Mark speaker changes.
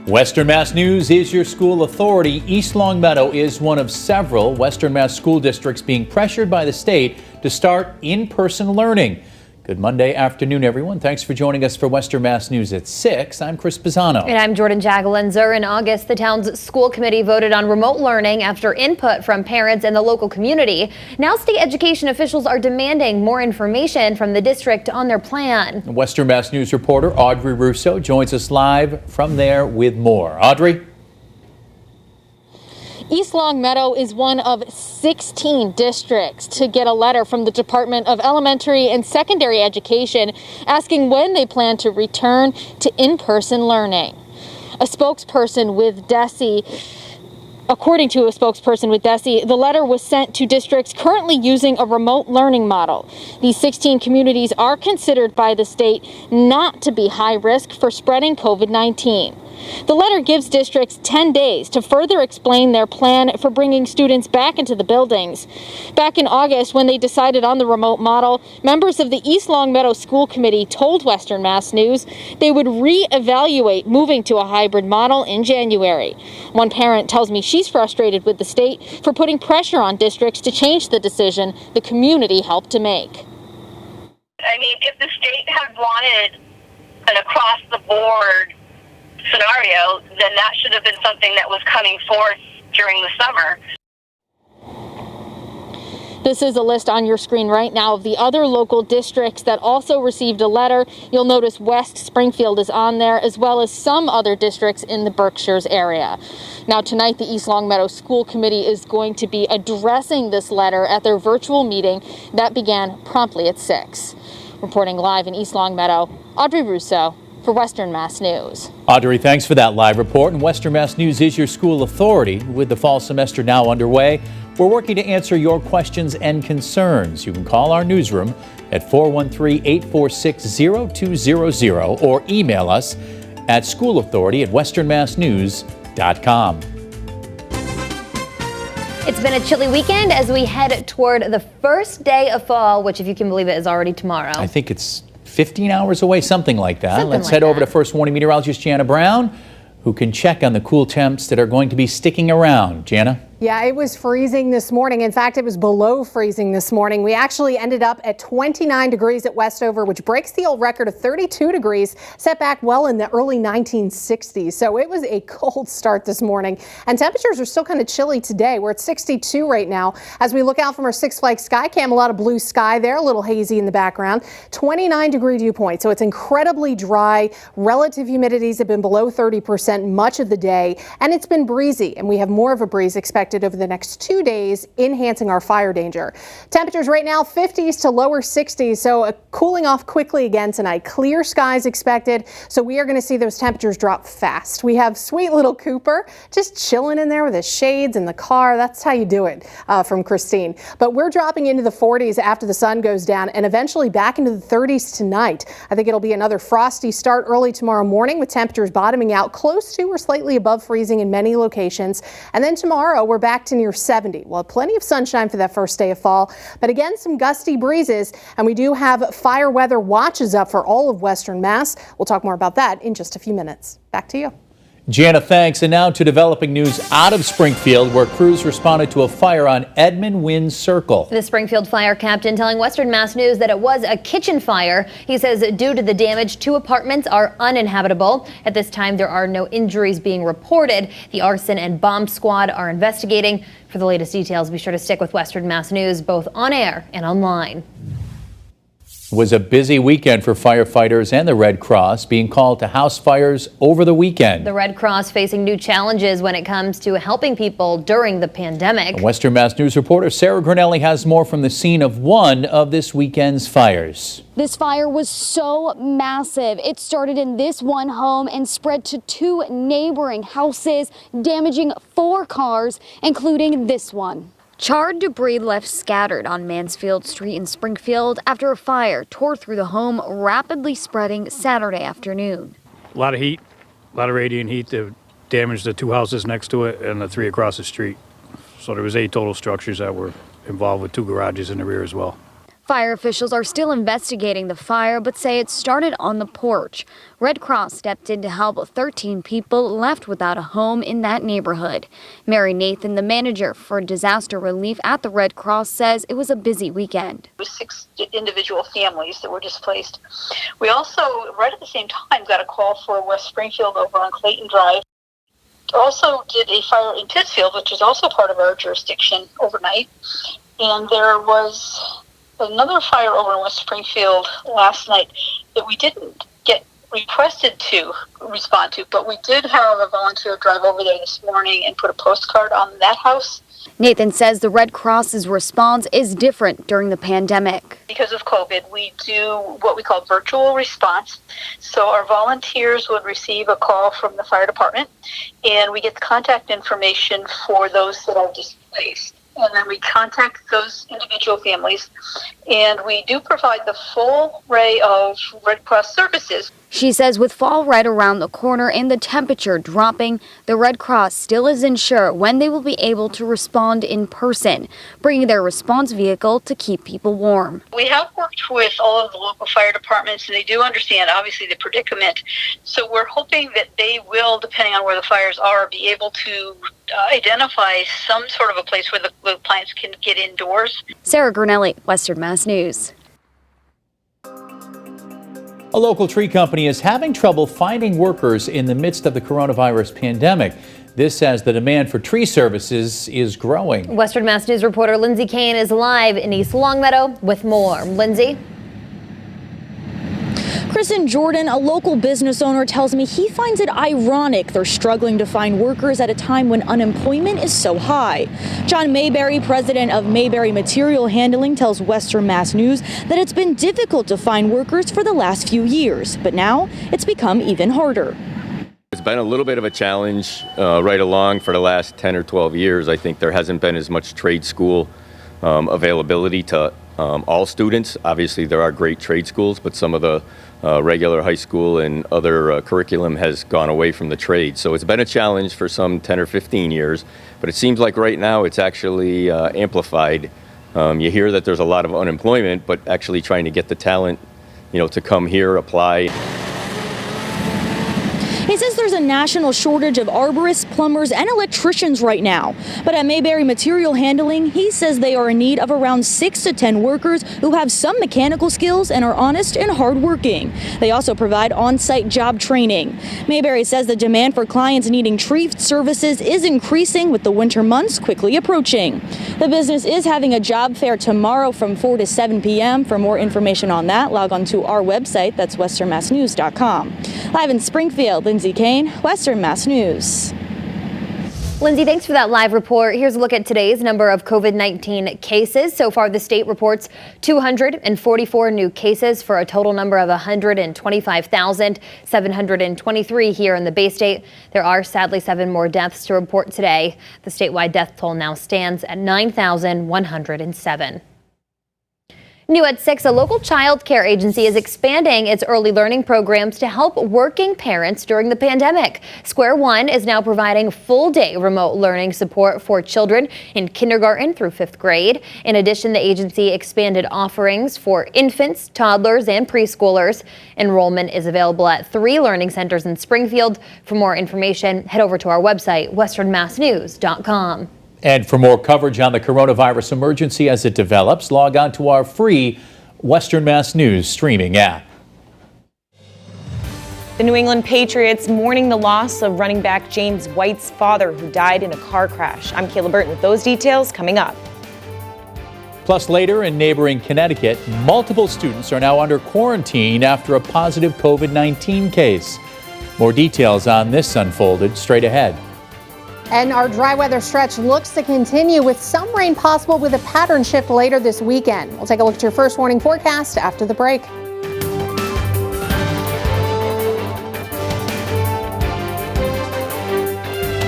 Speaker 1: Western Mass News is your school authority. East Longmeadow is one of several Western Mass school districts being pressured by the state to start in-person learning. Good Monday afternoon, everyone. Thanks for joining us for Western Mass News at 6. I'm Pisano.
Speaker 2: And I'm Jordyn Jagolinzer. In August, the town's school committee voted on remote learning after input from parents and the local community. Now state education officials are demanding more information from the district on their plan.
Speaker 1: Western Mass News reporter Audrey Russo joins us live from there with more. Audrey?
Speaker 3: East Longmeadow is one of 16 districts to get a letter from the Department of Elementary and Secondary Education asking when they plan to return to in-person learning. According to a spokesperson with DESE, the letter was sent to districts currently using a remote learning model. These 16 communities are considered by the state not to be high risk for spreading COVID-19. The letter gives districts 10 days to further explain their plan for bringing students back into the buildings. Back in August, when they decided on the remote model, members of the East Longmeadow School Committee told Western Mass News they would reevaluate moving to a hybrid model in January. One parent tells me she's frustrated with the state for putting pressure on districts to change the decision the community helped to make.
Speaker 4: I mean, if the state had wanted an across-the-board scenario, then that should have been something that was coming forth during the summer.
Speaker 3: This is a list on your screen right now of the other local districts that also received a letter. You'll notice West Springfield is on there, as well as some other districts in the Berkshires area. Now tonight, the East Longmeadow School Committee is going to be addressing this letter at their virtual meeting that began promptly at 6. Reporting live in East Longmeadow, Audrey Russo for Western Mass News.
Speaker 1: Audrey, thanks for that live report. And Western Mass News is your school authority. With the fall semester now underway, we're working to answer your questions and concerns. You can call our newsroom at 413-846-0200 or email us at schoolauthority@westernmassnews.com.
Speaker 2: It's been a chilly weekend as we head toward the first day of fall, which, if you can believe it, is already tomorrow.
Speaker 1: I think it's 15 hours away, something like that. Let's
Speaker 2: like
Speaker 1: head over to First Warning Meteorologist Janna Brown, who can check on the cool temps that are going to be sticking around. Janna?
Speaker 5: Yeah, it was freezing this morning. In fact, it was below freezing this morning. We actually ended up at 29 degrees at Westover, which breaks the old record of 32 degrees, set back well in the early 1960s. So it was a cold start this morning. And temperatures are still kind of chilly today. We're at 62 right now. As we look out from our Six Flags sky cam, a lot of blue sky there, a little hazy in the background. 29-degree dew point, so it's incredibly dry. Relative humidities have been below 30% much of the day, and it's been breezy, and we have more of a breeze expected over the next 2 days, enhancing our fire danger. Temperatures right now 50s to lower 60s, so cooling off quickly again tonight. Clear skies expected, so we are going to see those temperatures drop fast. We have sweet little Cooper just chilling in there with his shades in the car. That's how you do it, from Christine. But we're dropping into the 40s after the sun goes down and eventually back into the 30s tonight. I think it'll be another frosty start early tomorrow morning with temperatures bottoming out close to or slightly above freezing in many locations. And then tomorrow we're back to near 70. Well, plenty of sunshine for that first day of fall, but again, some gusty breezes, and we do have fire weather watches up for all of Western Mass. We'll talk more about that in just a few minutes. Back to you.
Speaker 1: Janna, thanks. And now to developing news out of Springfield, where crews responded to a fire on WYNNE Circle.
Speaker 2: The Springfield fire captain telling Western Mass News that it was a kitchen fire. He says due to the damage, 2 apartments are uninhabitable. At this time, there are no injuries being reported. The arson and bomb squad are investigating. For the latest details, be sure to stick with Western Mass News, both on air and online.
Speaker 1: It was a busy weekend for firefighters and the Red Cross, being called to house fires over the weekend.
Speaker 2: The Red Cross facing new challenges when it comes to helping people during the pandemic.
Speaker 1: Western Mass News reporter Sarah Grinelli has more from the scene of one of this weekend's fires.
Speaker 6: This fire was so massive. It started in this one home and spread to 2 neighboring houses, damaging 4 cars, including this one. Charred debris left scattered on Mansfield Street in Springfield after a fire tore through the home, rapidly spreading Saturday afternoon.
Speaker 7: A lot of heat, a lot of radiant heat that damaged the 2 houses next to it and the 3 across the street. So there was 8 total structures that were involved with 2 garages in the rear as well.
Speaker 6: Fire officials are still investigating the fire, but say it started on the porch. Red Cross stepped in to help 13 people left without a home in that neighborhood. Mary Nathan, the manager for disaster relief at the Red Cross, says it was a busy weekend.
Speaker 4: There were 6 individual families that were displaced. We also, right at the same time, got a call for West Springfield over on Clayton Drive. Also did a fire in Pittsfield, which is also part of our jurisdiction, overnight. And there was another fire over in West Springfield last night that we didn't get requested to respond to, but we did have a volunteer drive over there this morning and put a postcard on that house.
Speaker 6: Nathan says the Red Cross's response is different during the pandemic.
Speaker 4: Because of COVID, we do what we call virtual response. So our volunteers would receive a call from the fire department, and we get the contact information for those that are displaced. And then we contact those individual families, and we do provide the full array of Red Cross services.
Speaker 6: She says with fall right around the corner and the temperature dropping, the Red Cross still isn't sure when they will be able to respond in person, bringing their response vehicle to keep people warm.
Speaker 4: We have worked with all of the local fire departments, and they do understand, obviously, the predicament. So we're hoping that they will, depending on where the fires are, be able to identify some sort of a place where the clients can get indoors.
Speaker 6: Sarah Granelli, Western Mass News.
Speaker 1: A local tree company is having trouble finding workers in the midst of the coronavirus pandemic. This as the demand for tree services is growing.
Speaker 2: Western Mass News reporter Lindsay Kane is live in East Longmeadow with more. Lindsay?
Speaker 8: Chris and Jordan, a local business owner, tells me he finds it ironic they're struggling to find workers at a time when unemployment is so high. John Mayberry, president of Mayberry Material Handling, tells Western Mass News that it's been difficult to find workers for the last few years, but now it's become even harder.
Speaker 9: It's been a little bit of a challenge right along for the last 10 or 12 years. I think there hasn't been as much trade school availability to all students. Obviously, there are great trade schools, but some of the regular high school and other curriculum has gone away from the trade. So it's been a challenge for some 10 or 15 years, but it seems like right now it's actually amplified. You hear that there's a lot of unemployment, but actually trying to get the talent, to come here, apply.
Speaker 8: He says there's a national shortage of arborists, plumbers, and electricians right now. But at Mayberry Material Handling, he says they are in need of around 6 to 10 workers who have some mechanical skills and are honest and hardworking. They also provide on-site job training. Mayberry says the demand for clients needing tree services is increasing with the winter months quickly approaching. The business is having a job fair tomorrow from 4 to 7 p.m. For more information on that, log on to our website, that's westernmassnews.com. Live in Springfield, Lindsay Kane, Western Mass News.
Speaker 2: Lindsay, thanks for that live report. Here's a look at today's number of COVID-19 cases. So far, the state reports 244 new cases for a total number of 125,723 here in the Bay State. There are sadly 7 more deaths to report today. The statewide death toll now stands at 9,107. New at 6, a local child care agency is expanding its early learning programs to help working parents during the pandemic. Square One is now providing full-day remote learning support for children in kindergarten through 5th grade. In addition, the agency expanded offerings for infants, toddlers, and preschoolers. Enrollment is available at 3 learning centers in Springfield. For more information, head over to our website, westernmassnews.com.
Speaker 1: And for more coverage on the coronavirus emergency as it develops, log on to our free Western Mass News streaming app.
Speaker 10: The New England Patriots mourning the loss of running back James White's father, who died in a car crash. I'm Kayla Burton with those details coming up.
Speaker 1: Plus later in neighboring Connecticut, multiple students are now under quarantine after a positive COVID-19 case. More details on this unfolded straight ahead.
Speaker 5: And our dry weather stretch looks to continue with some rain possible with a pattern shift later this weekend. We'll take a look at your first warning forecast after the break.